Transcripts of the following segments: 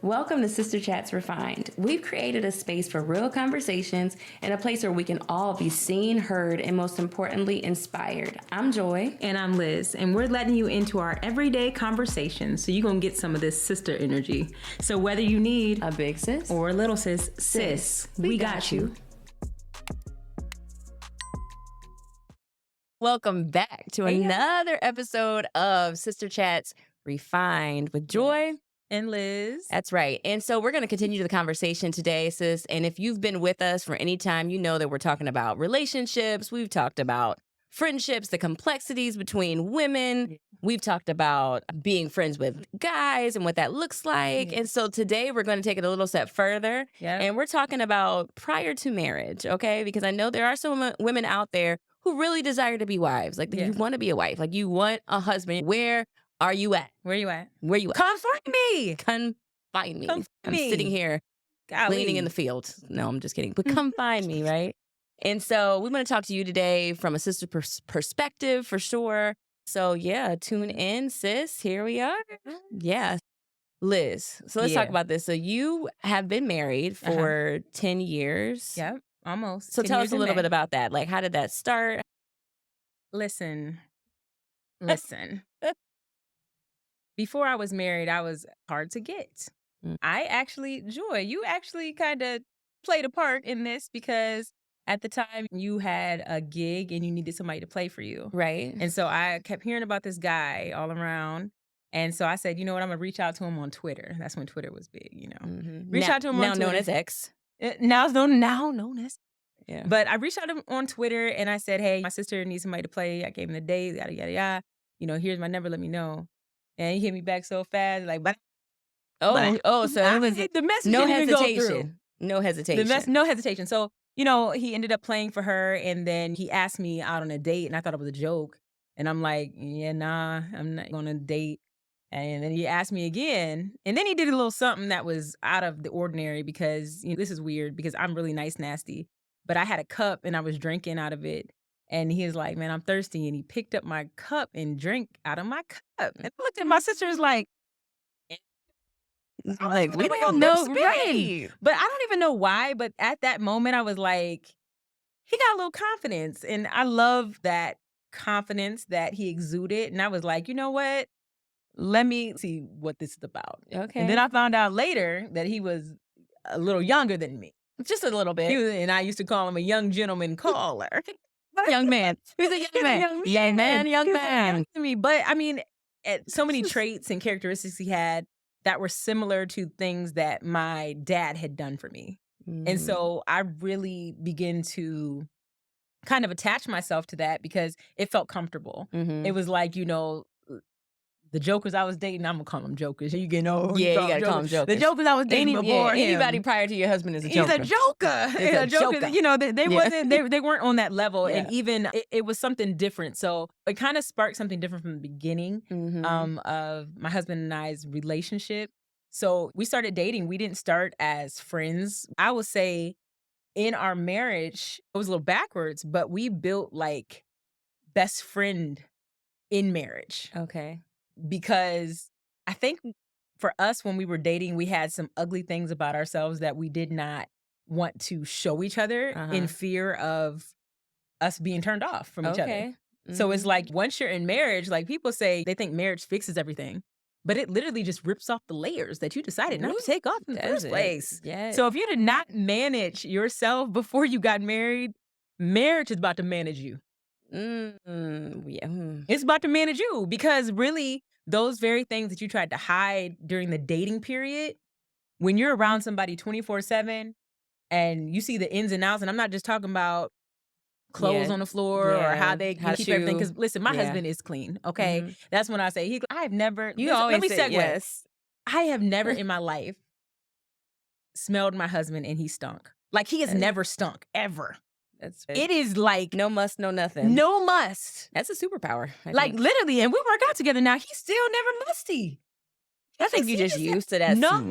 Welcome to Sister Chats Refined. We've created a space for real conversations and a place where we can all be seen, heard, and most importantly, inspired. I'm Joy. And I'm Liz. And we're letting you into our everyday conversations so you're going to get some of this sister energy. So whether you need a big sis or a little sis, we got you. Welcome back to another episode of Sister Chats Refined with Joy. And Liz. That's right. And so we're going to continue the conversation today, sis. And if you've been with us for any time, you know that we're talking about relationships. We've talked about friendships, the complexities between women. We've talked about being friends with guys and what that looks like. And so today we're going to take it a little step further. And we're talking about prior to marriage, okay? Because I know there are some women out there who really desire to be wives. Like you want to be a wife. Like you want a husband. Where are you at? Where you at? Where you at? Come find me. Come find me. I'm sitting here leaning in the field. No, I'm just kidding. But come find me, right? And so we want to talk to you today from a sister perspective for sure. So yeah, tune in, sis. Here we are. Yeah. Liz, so let's talk about this. So you have been married for 10 years. Yep, almost. So tell us a little bit about that. Like, how did that start? Listen. Before I was married, I was hard to get. Joy, you actually kind of played a part in this because at the time you had a gig and you needed somebody to play for you. Right. And so I kept hearing about this guy all around. And so I said, you know what, I'm going to reach out to him on Twitter. That's when Twitter was big, you know. Reach out to him on Twitter. Now known as X. Now known as. Yeah. But I reached out to him on Twitter and I said, hey, my sister needs somebody to play. I gave him the date, yada, yada, yada. You know, here's my number, let me know. And he hit me back so fast, like, so it was the message no didn't even go through. No hesitation. No hesitation. So, you know, he ended up playing for her and then he asked me out on a date and I thought it was a joke. And I'm like, yeah, nah, I'm not going on a date. And then he asked me again. And then he did a little something that was out of the ordinary because, you know, this is weird because I'm really nice, nasty. But I had a cup and I was drinking out of it. And he was like, man, I'm thirsty. And he picked up my cup and drank out of my cup. And I looked at my sisters like we don't know. Right. But I don't even know why. But at that moment, I was like, he got a little confidence. And I love that confidence that he exuded. And I was like, you know what? Let me see what this is about. Okay. And then I found out later that he was a little younger than me. Just a little bit. And I used to call him a young gentleman caller. Young man. He was a young man. Young man. But I mean, so many traits and characteristics he had that were similar to things that my dad had done for me. And so I really began to kind of attach myself to that because it felt comfortable. It was like, you know, the jokers I was dating, I'm going to call them jokers. You get old. Yeah, you got to call them jokers. The jokers I was dating before anybody prior to your husband is a joker. He's a joker. He's a joker. You know, they weren't on that level. Yeah. And even it was something different. So it kind of sparked something different from the beginning of my husband and I's relationship. So we started dating. We didn't start as friends. I would say in our marriage, it was a little backwards, but we built like best friend in marriage. Okay. Because I think for us, when we were dating, we had some ugly things about ourselves that we did not want to show each other in fear of us being turned off from each other. So it's like once you're in marriage, like people say they think marriage fixes everything, but it literally just rips off the layers that you decided not to take off in the first place. Yes. So if you did not manage yourself before you got married, marriage is about to manage you. It's about to manage you because really those very things that you tried to hide during the dating period, when you're around somebody 24/7 and you see the ins and outs, and I'm not just talking about clothes on the floor or how they keep everything. Because listen, my husband is clean. Okay. That's when I say I've never, let me segue. Yes. I have never in my life smelled my husband and he stunk. Like he has never stunk ever. It is like no must, no nothing. No must. That's a superpower. Like literally, and we work out together now. He's still never musty. I think you just used to that smell.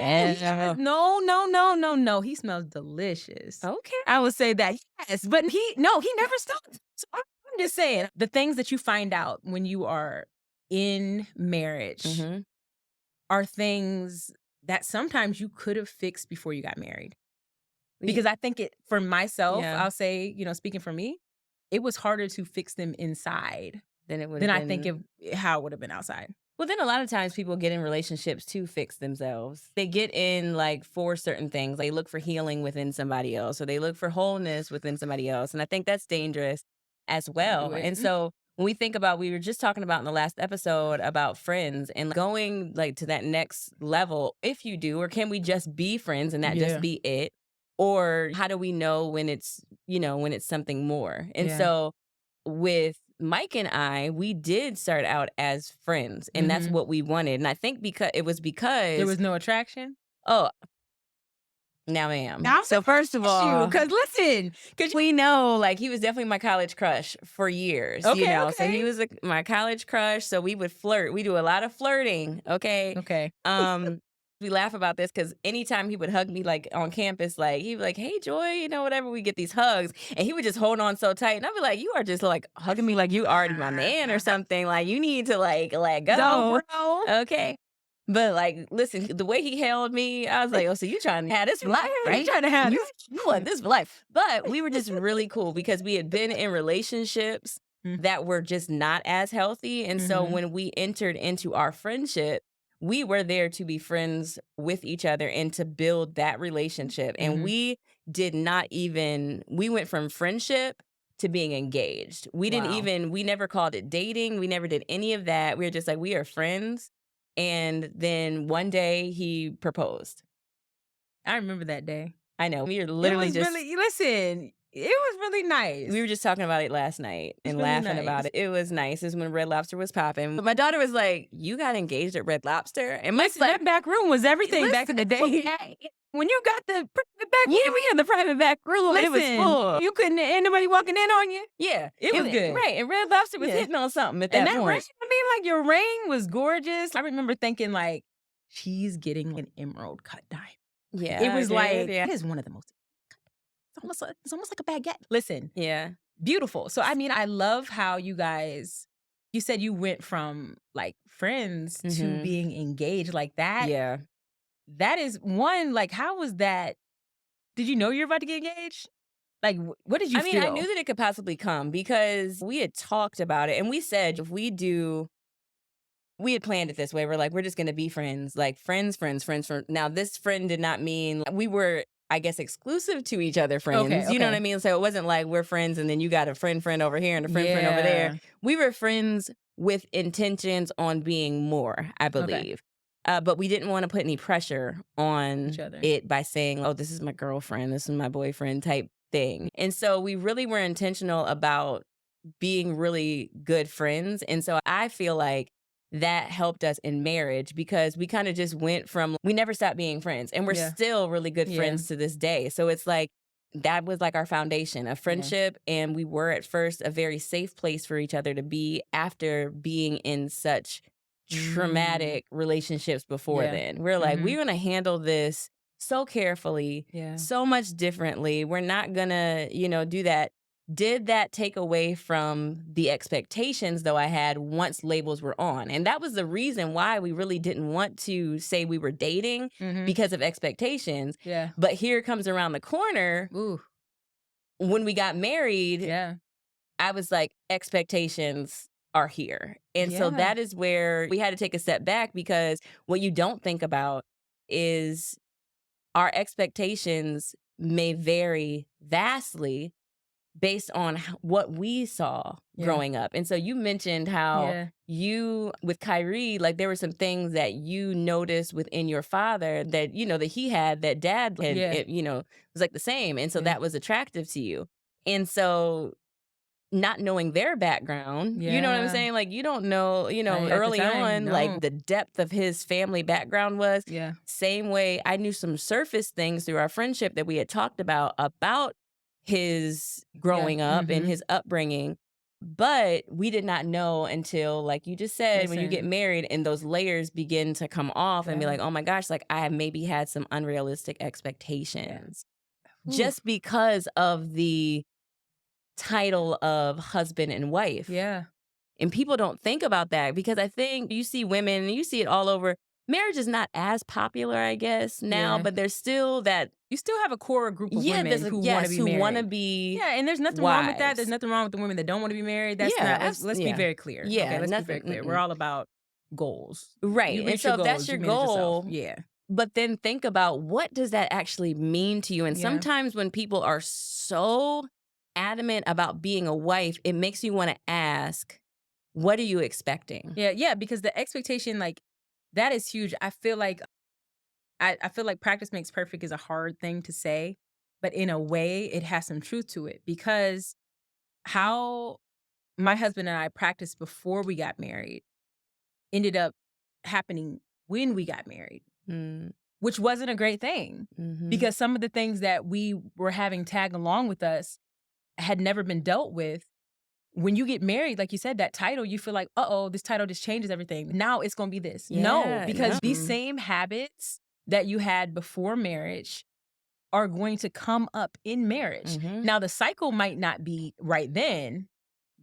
No. He smells delicious. Okay. I would say that, yes. But he never stunk. So I'm just saying, the things that you find out when you are in marriage are things that sometimes you could have fixed before you got married. Because I think for myself, Yeah. I'll say, speaking for me, it was harder to fix them inside Then it would than have I think been. how it would have been outside. Well, then a lot of times people get in relationships to fix themselves. They get in like for certain things. They look for healing within somebody else, or they look for wholeness within somebody else. And I think that's dangerous as well. it. And so when we think about, we were just talking about in the last episode about friends and going like to that next level, if you do, or can we just be friends and that Yeah. just be it? Or how do we know when it's, when it's something more? And Yeah. so with Mike and I, we did start out as friends, and that's what we wanted. And I think because There was no attraction? oh, now I am. Now, So first of all, because listen, because we know like he was definitely my college crush for years. Okay, So he okay. was my college crush. So we would flirt. We do a lot of flirting. Okay. Okay. We laugh about this because anytime he would hug me like on campus, like he'd be like, "Hey, Joy," whatever. We get these hugs, and he would just hold on so tight, and I'd be like, "You are just like hugging me like you already my man or something. Like you need to like let go, No, bro. okay?" But like, listen, the way he held me, I was like, "Oh, so you trying to have this for life, right? You trying to have You want this for life?" But we were just really cool because we had been in relationships that were just not as healthy, and so when we entered into our friendship, we were there to be friends with each other and to build that relationship. And we did not even, we went from friendship to being engaged. We didn't Wow. even, we never called it dating. We never did any of that. We were just like, we are friends. And then one day he proposed. I remember that day. I know. We were literally it was just, really, listen, it was really nice. we were just talking about it last night and really laughing about nice. it. It was nice. It was when Red Lobster was popping. But my daughter was like, "You got engaged at Red Lobster?" And Mike's Listen, like, that back room was everything back in the day. When you got the back room, "Yeah, we had the private back room. It was listen, full." you couldn't, ain't nobody walking in on you. Yeah, It was good. Right, and Red Lobster was Yeah. hitting on something at And that that ring, point. I mean, like your ring was gorgeous. I remember thinking like, she's getting an emerald cut diamond. Yeah, It was I like, did, yeah. it is one of the most, it's almost like a baguette. Listen, Yeah, beautiful. So, I mean, I love how you guys, you said you went from like friends to being engaged like that. yeah. That is one, like, how was that? Did you know you were about to get engaged? Like, what did you I mean, feel? I knew that it could possibly come because we had talked about it and we said if we do, we had planned it this way. We're like, we're just going to be friends, like friends. Now, this friend did not mean we were, I guess, exclusive to each other friends. You know what I mean? So it wasn't like we're friends and then you got a friend over here and a friend over there. We were friends with intentions on being more, I believe. But we didn't want to put any pressure on Each other. it by saying, "Oh, this is my girlfriend, this is my boyfriend" type thing. And so we really were intentional about being really good friends. And so I feel like that helped us in marriage because we kind of just went from, we never stopped being friends and we're still really good friends to this day. So it's like, that was like our foundation of friendship. And we were at first a very safe place for each other to be after being in such traumatic relationships before then. We're like, we're going to handle this so carefully, so much differently. We're not going to, do that. Did that take away from the expectations, though, I had once labels were on? And that was the reason why we really didn't want to say we were dating because of expectations. Yeah. But here comes around the corner. Ooh. When we got married, Yeah. I was like, expectations are here. And so that is where we had to take a step back because what you don't think about is our expectations may vary vastly based on what we saw growing up. And so you mentioned how you, with Kyrie, like there were some things that you noticed within your father that, that he had, that dad had, was like the same. And so that was attractive to you. And so not knowing their background, you know what I'm saying? Like you don't know, early on, like the depth of his family background was. Yeah. Same way I knew some surface things through our friendship that we had talked about his growing up and his upbringing. But we did not know until, like you just said, when you get married and those layers begin to come off and be like, oh my gosh, like I have maybe had some unrealistic expectations just because of the title of husband and wife. Yeah. And people don't think about that because I think you see women and you see it all over. marriage is not as popular, I guess, now, Yeah. but there's still that, You still have a core group of yeah, women there's a, who want to yes, be who want to married. be Yeah, and there's nothing wrong with that. There's wives. nothing wrong with the women that don't want to be married. That's Yeah, not. Let's be yeah. very clear. Okay, Yeah, let's be nothing. very clear. We're all about goals. Right. You And reach so your if that's goals. your You manage yourself. goal, Yeah. but then think about, what does that actually mean to you? And Yeah. sometimes when people are so adamant about being a wife, it makes you want to ask, what are you expecting? Yeah, yeah, because the expectation, like, that is huge. I feel like I feel like practice makes perfect is a hard thing to say, but in a way, it has some truth to it because how my husband and I practiced before we got married ended up happening when we got married, Mm, which wasn't a great thing hmm. because some of the things that we were having tag along with us had never been dealt with. When you get married, like you said, that title, you feel like, uh-oh, this title just changes everything. Now it's going to be this. No, Yeah, because no. these same habits that you had before marriage are going to come up in marriage. Mhm. Now, the cycle might not be right then,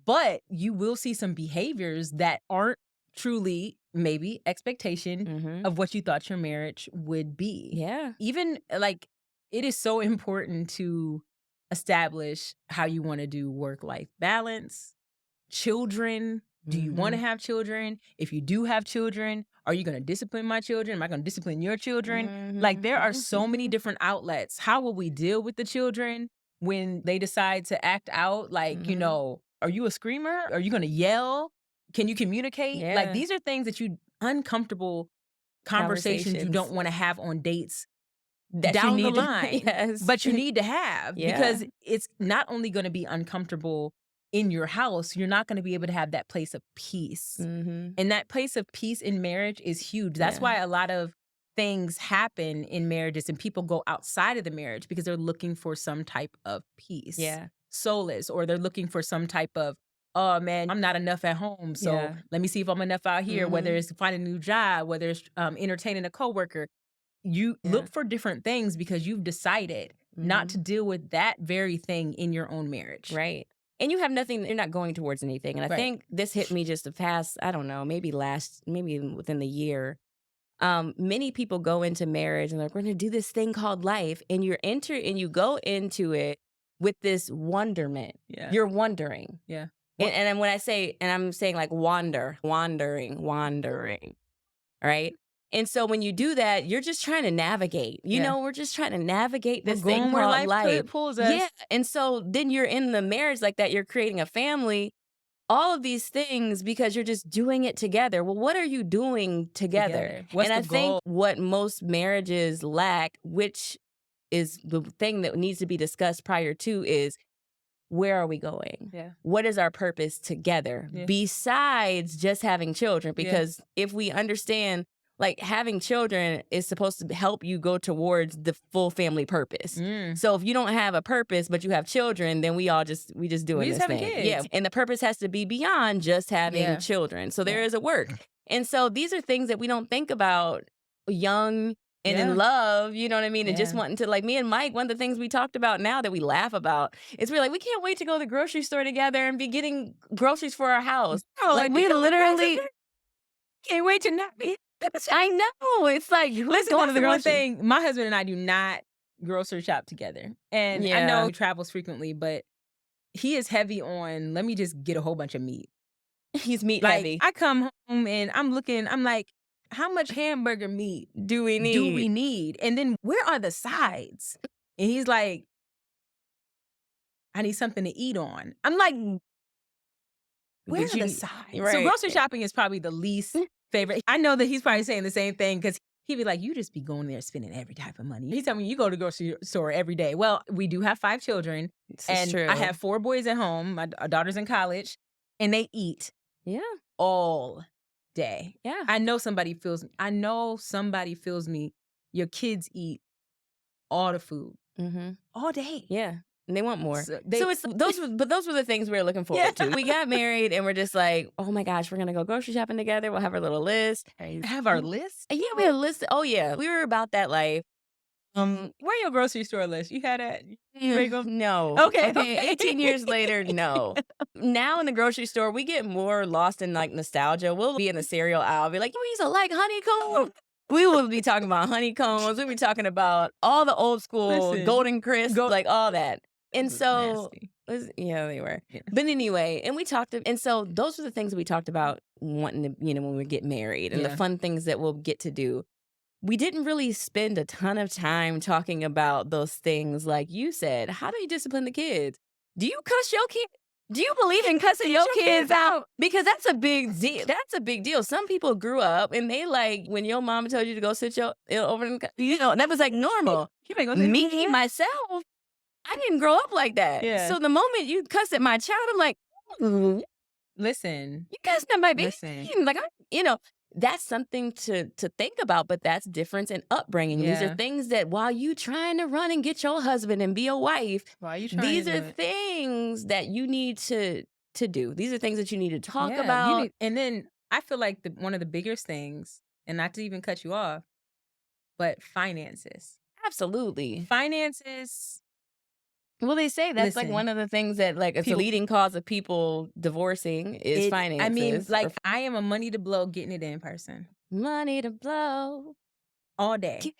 but you will see some behaviors that aren't truly maybe expectation Mhm. of what you thought your marriage would be. Yeah. Even like it is so important to establish how you want to do work-life balance, children. Do you want to Mhm. have children? If you do have children, are you going to discipline my children? Am I going to discipline your children? Like there are so many Mhm. different outlets. How will we deal with the children when they decide to act out? Like, Mhm. are you a screamer? Are you going to yell? Can you communicate? Like Yeah. these are things that you uncomfortable conversations you don't Conversations want to have on dates that you down the need to line, yes. but you need to have Yeah. because it's not only going to be uncomfortable in your house, you're not going to be able to have that place of peace. Mhm. And that place of peace in marriage is huge. That's Yeah. why a lot of things happen in marriages and people go outside of the marriage because they're looking for some type of peace, Yeah. solace, or they're looking for some type of, oh man, I'm not enough at home. So Yeah. let me see if I'm enough out here, whether Mhm. it's finding a new job, whether it's entertaining a coworker. You Yeah. look for different things because you've decided not to Mhm. deal with that very thing in your own marriage. Right. And you have nothing, you're not going towards anything. And I Right. think this hit me just the past, I don't know, maybe even within the year. Many people go into marriage and they're like, we're gonna do this thing called life. And you go into it with this wonderment. Yeah. You're wondering. Yeah. And then when I say, and I'm saying like wandering, right? And so when you do that, you're just trying to navigate. Yeah. We're just trying to navigate We're this thing going where called life life. pulls us. Yeah. And so then you're in the marriage like that, you're creating a family, all of these things because you're just doing it together. Well, what are you doing together? What's And I the think goal? what most marriages lack, which is the thing that needs to be discussed prior to, is where are we going? Yeah. What is our purpose together Yeah. besides just having children? Yeah. Because if we understand, like having children is supposed to help you go towards the full family purpose. So if you don't have a purpose but you have children, then we just doing We just this having thing. kids. Yeah. And the purpose has to be beyond just having Yeah. children. So there Yeah. is a work. And so these are things that we don't think about young and Yeah. in love, you know what I mean? And just Yeah. wanting to, like me and Mike, one of the things we talked about now that we laugh about is we're like, we can't wait to go to the grocery store together and be getting groceries for our house. Oh, Like we you know, literally, can't wait to not be. I know. It's like, let's Listen, go that's to the the one grocery. thing. My husband and I do not grocery shop together. And I know Yeah. he travels frequently, but he is heavy on, let me just get a whole bunch of meat. He's meat Like, heavy. I come home and I'm like, how much hamburger meat Do we need? do we need? And then where are the sides? And he's like, I need something to eat on. I'm like, where But are the you- sides? So right. grocery shopping is probably the least favorite. I know that he's probably saying the same thing because he'd be like, you just be going there spending every type of money. He's telling me you go to the grocery store every day. Well, we do have 5 children. This is And true. I have 4 boys at home. My daughter's in college. And they eat Yeah. all day. Yeah. I know somebody feels me. Your kids eat all the food Mm-hmm. all day. Yeah. And they want more. So So it's those were the things we were looking forward to. We got married and we're just like, oh my gosh, we're gonna go grocery shopping together. We'll have our little list. have our list. Yeah, we had a list. Oh yeah. We were about that life. Where your grocery store list? You had that? No. Okay. 18 years later, no. Now in the grocery store, we get more lost in like nostalgia. We'll be in the cereal aisle, be like, you used to like honeycomb. We will be talking about honeycombs. We'll be talking about all the old school Listen, golden crisp, go- like all that. And This is so, nasty. yeah, they were. Yeah. But anyway, and we talked, and so those are the things we talked about wanting to, when we get married and the Yeah. fun things that we'll get to do. We didn't really spend a ton of time talking about those things. Like you said, how do you discipline the kids? Do you cuss your kid? Do you believe in cussing your kids out? Because that's a big deal. That's a big deal. Some people grew up and they like when your mama told you to go sit your over and that was like normal. Me myself, I didn't grow up like that. Yeah. So the moment you cuss at my child, I'm like, "Ooh, Listen, you cussing at my baby?" listen. Like that's something to think about, but that's difference in upbringing. These are Yeah. things that while you trying to run and get your husband and be a wife, Why are you trying these to are do it? things that you need to do. These are things that you need to talk Yeah, about. and then I feel like one of the biggest things, and not to even cut you off, but finances. Absolutely. Finances. Well, they say that's like Listen, one of the things that like it's a people- leading cause of people divorcing is finances. I mean, or like I am a money to blow getting it in person money to blow. all day.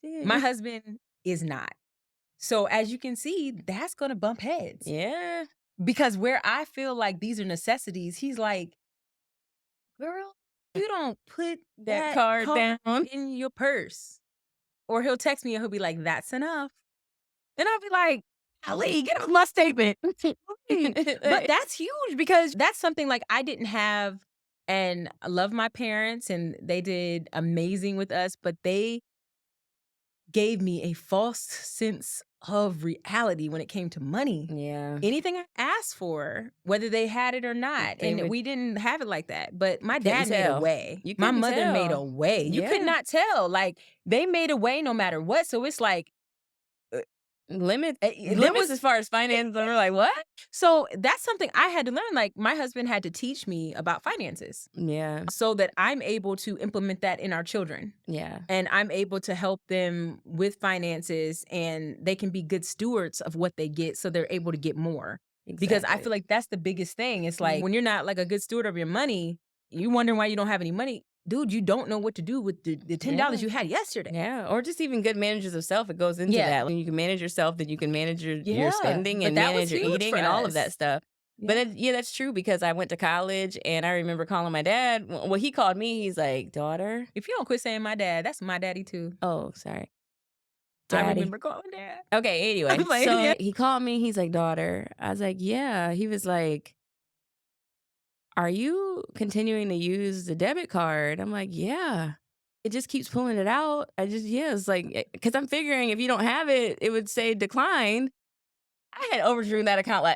My husband is not. So as you can see, that's gonna bump heads. Yeah. Because where I feel like these are necessities, he's like, girl, you don't put That card down. in your purse. Or he'll text me and he'll be like, that's enough. And I'll be like, Ali, get off my statement. But that's huge because that's something like I didn't have. And I love my parents and they did amazing with us, but they gave me a false sense of reality when it came to money. Yeah. Anything I asked for, whether they had it or not, and we didn't have it like that. But my dad made a tell. way. You My couldn't mother made a tell. way. You could Yeah. not tell. Like they made a way no matter what. So it's like Limits was- as far as finances. And we're like, what? so that's something I had to learn. Like my husband had to teach me about finances Yeah. so that I'm able to implement that in our children. Yeah. And I'm able to help them with finances and they can be good stewards of what they get so they're able to get more. Because I feel like that's the biggest thing. It's like when you're not like a good steward of your money, you wondering why you don't have any money. Dude, you don't know what to do with the $10 you had yesterday. Yeah, or just even good managers of self. It goes into that. When you can manage yourself, then you can manage your spending but and that manage was your huge eating for and all of us. that stuff. But that's true because I went to college and I remember calling my dad. Well, he called me. He's like, daughter. If you don't quit saying my dad, that's my daddy too. Oh, sorry. I Daddy. remember calling dad. Okay, anyway. Like, so yeah. he called me. He's like, daughter. I was like, yeah. He was like, are you continuing to use the debit card? I'm like, yeah. It just keeps pulling it out. It's like, because I'm figuring if you don't have it, it would say declined. I had overdrew that account.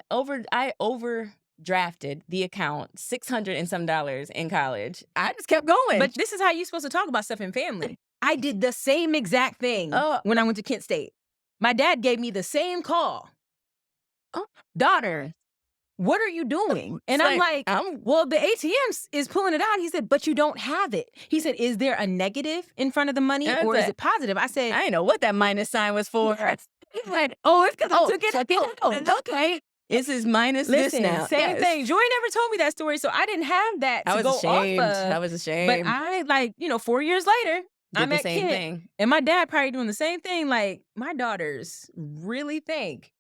I overdrafted the account $600 and some in college. I just kept going. But this is how you're supposed to talk about stuff in family. I did the same exact thing when I went to Kent State. My dad gave me the same call. Daughter, what are you doing? And I'm like, well, the ATM is pulling it out. He said, but you don't have it. He said, is there a negative in front of the money or is it positive? I said, I didn't know what that minus sign was for. He's like, it's because I took it out. Okay. This is minus this now. Same thing. Joy never told me that story, so I didn't have that to go ashamed. off of. I was ashamed. But I 4 years later, I'm the at same Kent, thing. and my dad probably doing the same thing. Like my daughters really think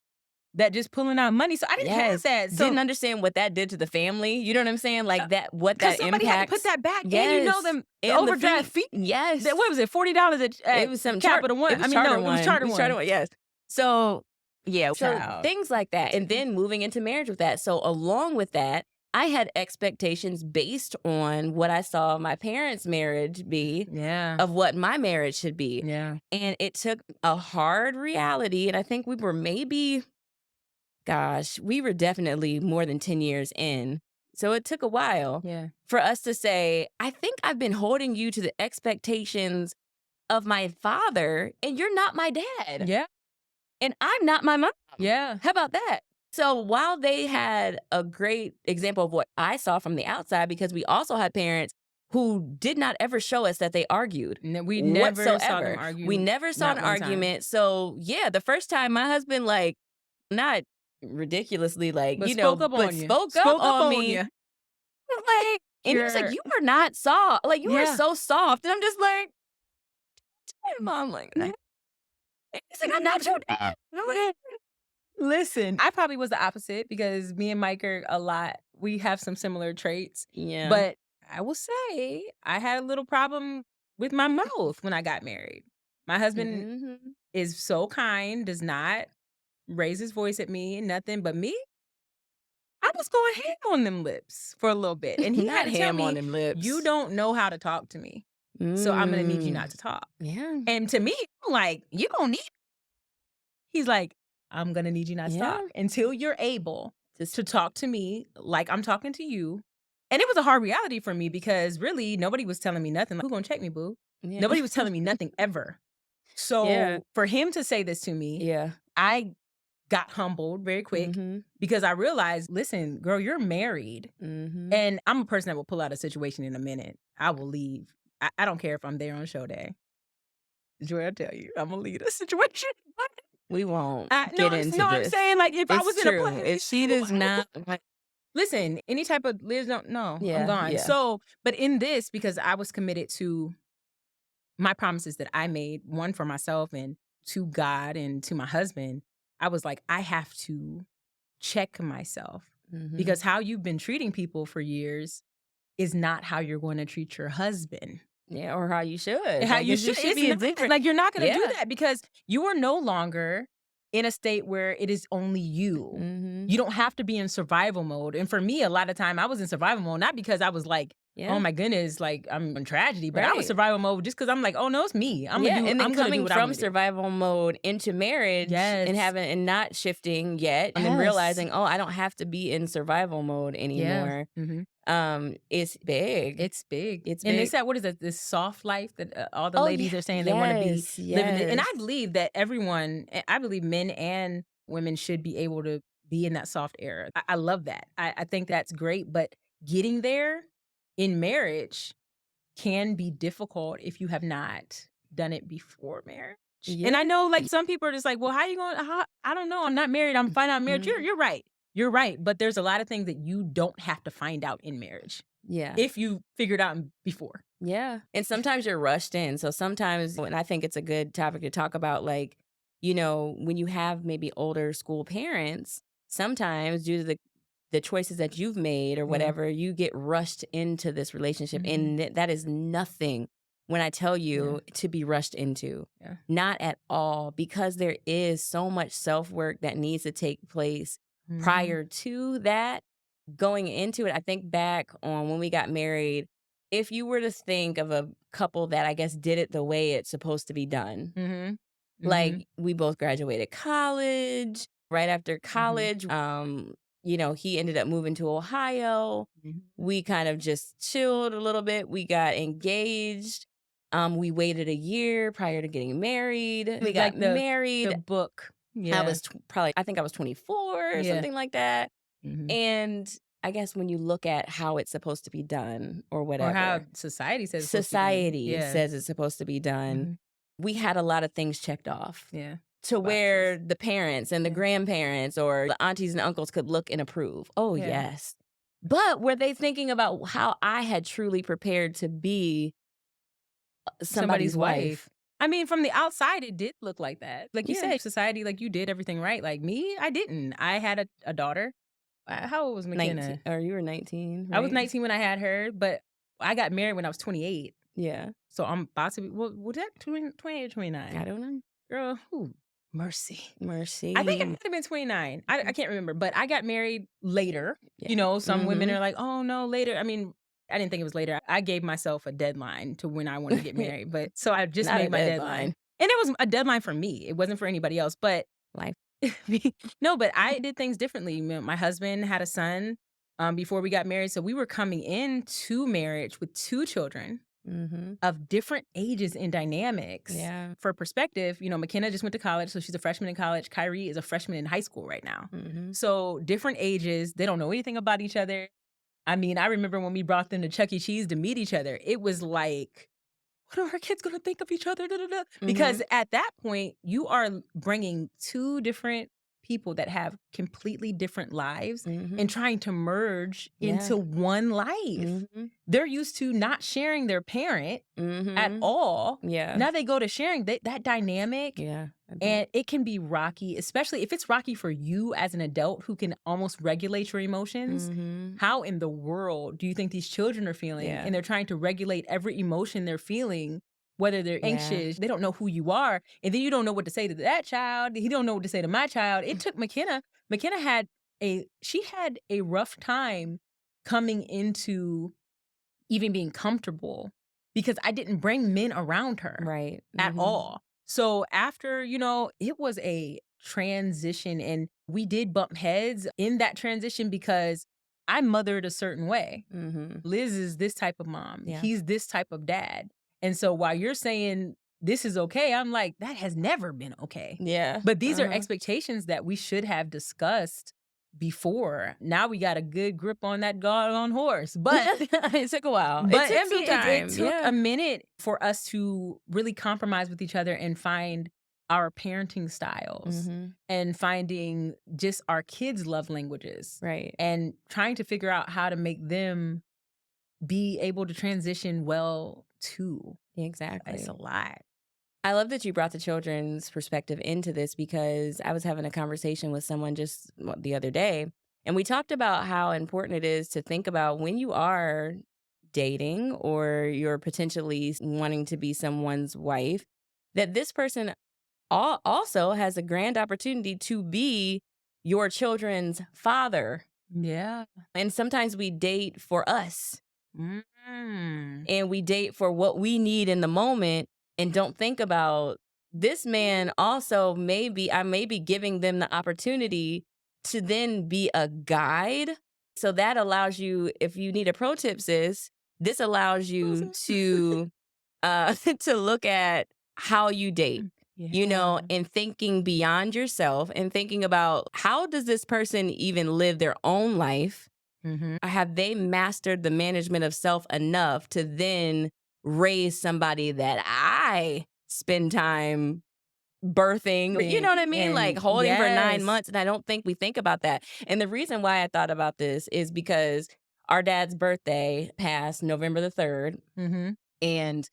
that just pulling out money. So I didn't have that. So didn't understand what that did to the family. You know what I'm saying? Like that, what that somebody impacts. had to put that back. Yes. And you know them And overdraft fee. Yes. What was it? $40 at it was some Capital One. It was It Charter was Charter One. Yes. So yeah, Child. things like that, and then moving into marriage with that. So along with that, I had expectations based on what I saw my parents' marriage be. Yeah. Of what my marriage should be. Yeah. And it took a hard reality, and I think we were we were definitely more than 10 years in. So it took a while for us to say, I think I've been holding you to the expectations of my father, and you're not my dad. Yeah. And I'm not my mom. Yeah. How about that? So while they had a great example of what I saw from the outside, because we also had parents who did not ever show us that they argued. We never saw whatsoever. them argue. We never saw an argument. So yeah, the first time my husband, like, not ridiculously, like, But you know, spoke up but on you. spoke up on me. you. Like, and he was like, you are not soft. Like, you are so soft. And I'm just like, Mom, like, he's like, I'm not your dad. Listen, I probably was the opposite because me and Mike are we have some similar traits. Yeah. But I will say I had a little problem with my mouth when I got married. My husband Mm-hmm. is so kind, does not raise his voice at me, nothing. But me, I was going ham on them lips for a little bit. And he had Not to tell ham on me, them lips. you don't know how to talk to me. So I'm going to need you not to talk. Yeah. And to me, I'm like, you going to need. He's like, I'm going to need you not to talk until you're able to talk to me like I'm talking to you. And it was a hard reality for me because really nobody was telling me nothing. Like, who going to check me, boo? Yeah. Nobody was telling me nothing ever. So for him to say this to me, I got humbled very quick because I realized, listen, girl, you're married. And I'm a person that will pull out a situation in a minute. I will leave. I don't care if I'm there on show day. Joy, I tell you, I'm going to leave the situation. We won't No, get into this. I'm saying, like, if I was in a true. place. If she does not. Listen, any type of Liz, no, I'm gone. Yeah. So, but in this, because I was committed to my promises that I made, one for myself and to God and to my husband, I was like, I have to check myself because how you've been treating people for years is not how you're going to treat your husband. Yeah, or how you should. How like, you it should. should be It's not, different. like, you're not going to do Yeah. that because you are no longer in a state where it is only you. You don't have to be in survival mode. And for me, a lot of time I was in survival mode, not because I was like, oh my goodness, like I'm in tragedy, but I was survival mode just because I'm like, oh no, it's me. I'm gonna do. And then I'm gonna do coming what I'm from gonna do. survival mode into marriage and not shifting yet, and then realizing, oh, I don't have to be in survival mode anymore. It's big. It's big. It's and big. it's that, what is it? This soft life that all the ladies are saying they want to be living. And I believe that everyone, I believe men and women should be able to be in that soft era. I love that. I think that's great. But getting there in marriage can be difficult if you have not done it before marriage. Yeah. And I know, like, some people are just like, well, how you going? I don't know. I'm not married. I'm finding out marriage. You're right. You're right. But there's a lot of things that you don't have to find out in marriage. Yeah. If you figured out before. Yeah. And sometimes you're rushed in. So sometimes, and I think it's a good topic to talk about, like, you know, when you have maybe older school parents, sometimes due to the choices that you've made or whatever, you get rushed into this relationship. And that is nothing, when I tell you, to be rushed into. Not at all, because there is so much self-work that needs to take place prior to that. Going into it, I think back on when we got married, if you were to think of a couple that I guess did it the way it's supposed to be done, like we both graduated college, right after college, you know, he ended up moving to Ohio. We kind of just chilled a little bit. We got engaged. We waited a year prior to getting married. We got married. The book. I was I think I was 24 or something like that. And I guess when you look at how it's supposed to be done or whatever. Or how society says says it's supposed to be done. We had a lot of things checked off. To where the parents and the grandparents or the aunties and uncles could look and approve. Oh, yes. But were they thinking about how I had truly prepared to be somebody's wife? I mean, from the outside, it did look like that. Like you said, society, like you did everything right. Like me, I didn't. I had a daughter. How old was McKenna? 19, or you were 19, right? I was 19 when I had her, but I got married when I was 28. Yeah. So I'm about to be, was that 28 or 29? I don't know. Girl, mercy. Mercy. I think it might have been 29. I can't remember, but I got married later. You know, some women are like, oh no, later. I mean, I didn't think it was later. I gave myself a deadline to when I wanted to get married. But so I just made my deadline. And it was a deadline for me. It wasn't for anybody else. But life. No, but I did things differently. My husband had a son before we got married. So we were coming into marriage with 2 children of different ages and dynamics. Yeah. For perspective, you know, McKenna just went to college. So she's a freshman in college. Kyrie is a freshman in high school right now. So different ages. They don't know anything about each other. I mean, I remember when we brought them to Chuck E. Cheese to meet each other, it was like, what are our kids going to think of each other? Because at that point, you are bringing 2 different people that have completely different lives Mhm. and trying to merge Yeah. into one life. Mhm. They're used to not sharing their parent at Mhm. all. Yeah. Now they go to sharing that dynamic. Yeah. I bet. And it can be rocky, especially if it's rocky for you as an adult who can almost regulate your emotions. Mhm. How in the world do you think these children are feeling? Yeah. And they're trying to regulate every emotion they're feeling, whether they're Yeah. anxious, they don't know who you are. And then you don't know what to say to that child. He don't know what to say to my child. It took McKenna. McKenna had a rough time coming into even being comfortable because I didn't bring men around her Right. at Mhm. all. So after, it was a transition and we did bump heads in that transition because I mothered a certain way. Mhm. Liz is this type of mom. Yeah. He's this type of dad. And so while you're saying this is okay, I'm like, that has never been okay. Yeah. But these are Uh-huh. expectations that we should have discussed before. Now we got a good grip on that doggone horse. But It took a while. but It took I mean, some time. it took Yeah. a minute for us to really compromise with each other and find our parenting styles Mhm. and finding just our kids' love languages Right. and trying to figure out how to make them be able to transition well too. Exactly. It's a lot. I love that you brought the children's perspective into this because I was having a conversation with someone just the other day, and we talked about how important it is to think about when you are dating or you're potentially wanting to be someone's wife, that this person also has a grand opportunity to be your children's father. Yeah. And sometimes we date for us. Mm. And we date for what we need in the moment and don't think about this man also I may be giving them the opportunity to then be a guide. So that allows you, if you need a pro tip, sis, this allows you to to look at how you date, Yeah. and thinking beyond yourself and thinking about how does this person even live their own life? Mm-hmm. Have they mastered the management of self enough to then raise somebody that I spend time birthing? You know what I mean? Like And holding for 9 yes. months. And I don't think we think about that. And the reason why I thought about this is because our dad's birthday passed November the 3rd, Mm-hmm. and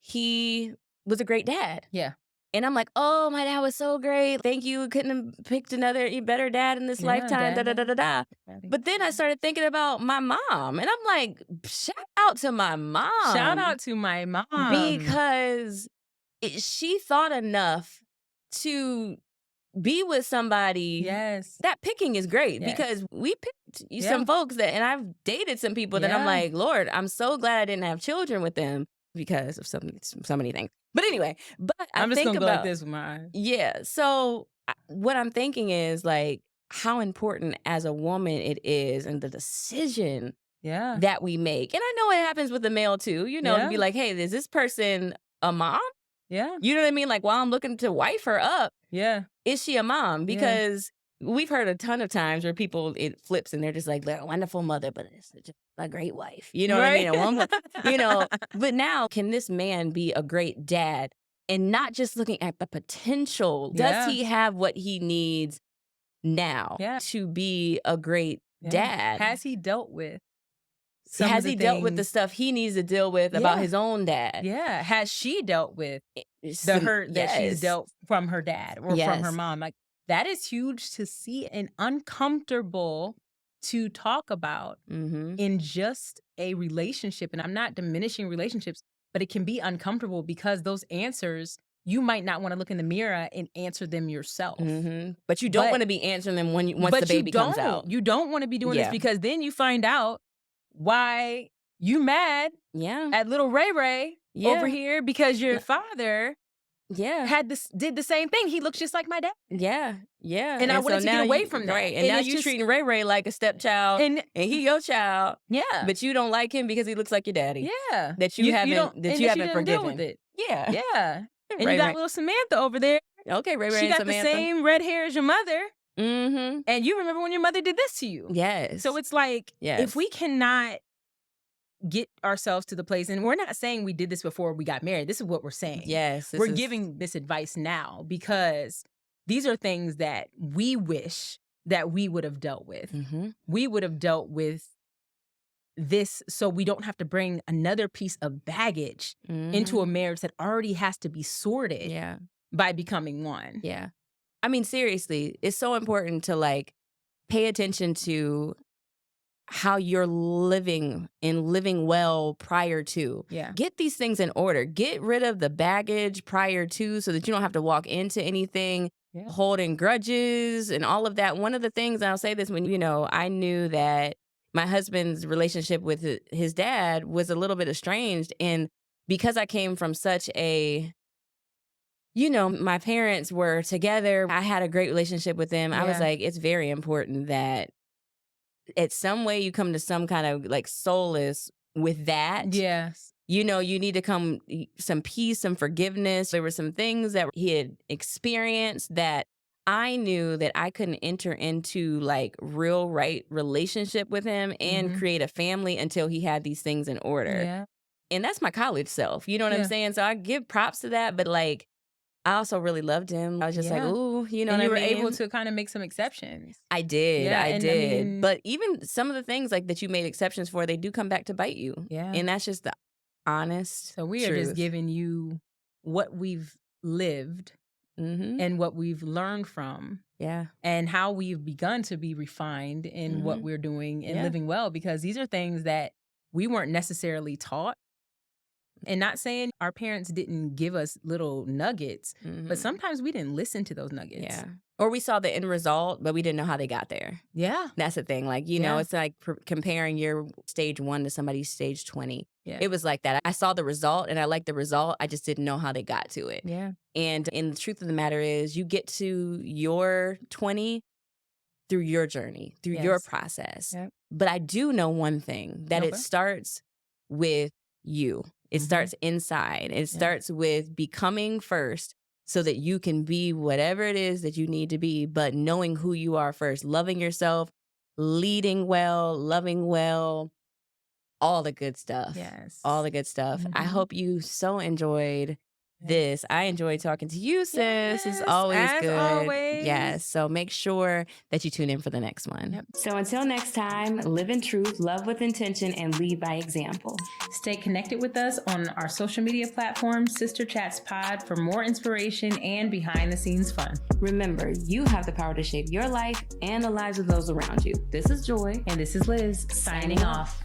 he was a great dad. Yeah. And I'm like, oh, my dad was so great. Thank you. Couldn't have picked another better dad in this lifetime. Da, da, da, da, da. But then I started thinking about my mom. And I'm like, shout out to my mom. Shout out to my mom. Because she thought enough to be with somebody. Yes. That picking is great Yes. because we picked Yeah. some folks and I've dated some people that I'm Yeah. like, Lord, I'm so glad I didn't have children with them because of so many things. But anyway, I'm just think gonna go about like this with mine. yeah. So what I'm thinking is like how important as a woman it is and the decision Yeah. that we make. And I know it happens with the male too, to be Yeah. like, hey, is this person a mom? Yeah. You know what I mean? Like while I'm looking to wife her up, Yeah. is she a mom? Yeah. Because we've heard a ton of times where it flips and they're just like, they're a wonderful mother, but it's just a great wife. You know what I mean? A woman, but now can this man be a great dad and not just looking at the potential? Yeah. Does he have what he needs now Yeah. to be a great Yeah. dad? Has he dealt with Has he dealt with the things? stuff he needs to deal with about Yeah. his own dad? Yeah. Has she dealt with the Some- hurt that she's yes. dealt from her dad or from her Yes. mom? Like that is huge to see and uncomfortable to talk about Mm-hmm. in just a relationship. And I'm not diminishing relationships, but it can be uncomfortable because those answers, you might not want to look in the mirror and answer them yourself. Mm-hmm. But you don't But- want to be answering them once But the baby you comes don't. out. You don't want to be doing this Yeah. because then you find out why you mad Yeah. at little Ray Ray Yeah. over here because your Yeah. father Yeah. did the same thing. He looks just like my dad. Yeah. Yeah. And I wanted to get now away from that. Right. And And now it's you just- treating Ray Ray like a stepchild and he your child, Yeah. but you don't like him because he looks like your daddy. Yeah. That you haven't don't- and that you haven't didn't deal forgiven. with it. Yeah. Yeah. And Ray you got Ray. little Samantha over there. Okay, Ray Ray She and got Samantha. the same red hair as your mother. Mm-hmm. And you remember when your mother did this to you. Yes. So it's like, Yes. if we cannot get ourselves to the place, and we're not saying we did this before we got married. This is what we're saying. yes. We're giving this advice now because these are things that we wish that we would have dealt with. Mm-hmm. We would have dealt with this so we don't have to bring another piece of baggage into a marriage that already has to be sorted by becoming one. Yeah. I mean, seriously, it's so important to like pay attention to how you're living and living well prior to. Yeah. Get these things in order. Get rid of the baggage prior to so that you don't have to walk into anything holding grudges and all of that. One of the things, and I'll say this, when, you know, I knew that my husband's relationship with his dad was a little bit estranged. And because I came from such a, you know, my parents were together, I had a great relationship with them. I was like, it's very important that at some way you come to some kind of like solace with that. Yes. You know, you need to come some peace, some forgiveness. There were some things that he had experienced that I knew that I couldn't enter into like real right relationship with him and create a family until he had these things in order. Yeah. And that's my college self. You know what I'm saying? So I give props to that, but like I also really loved him. I was just like, ooh, you know and what you I were mean? able to kind of make some exceptions. I did. Yeah, I and did. I mean, but even some of the things like that you made exceptions for, they do come back to bite you. Yeah. And that's just the honest So we are truth. just giving you what we've lived and what we've learned from. Yeah. And how we've begun to be refined in what we're doing and living well, because these are things that we weren't necessarily taught. And not saying our parents didn't give us little nuggets, but sometimes we didn't listen to those nuggets. Yeah. Or we saw the end result, but we didn't know how they got there. Yeah. That's the thing. Like, you know, it's like comparing your stage 1 to somebody's stage 20. Yeah. It was like that. I saw the result and I liked the result. I just didn't know how they got to it. Yeah. And the truth of the matter is you get to your 20 through your journey, through your process. Yep. But I do know one thing, that it starts with you. It starts inside. It starts with becoming first so that you can be whatever it is that you need to be, but knowing who you are first, loving yourself, leading well, loving well, all the good stuff. Yes. All the good stuff. I hope you so enjoyed this. I enjoyed talking to you, sis. It's always as good. always. Yes. So make sure that you tune in for the next one. Yep. So until next time, live in truth, love with intention, and lead by example. Stay connected with us on our social media platform, Sister Chats Pod, for more inspiration and behind the scenes fun. Remember, you have the power to shape your life and the lives of those around you. This is Joy. And this is Liz, signing off.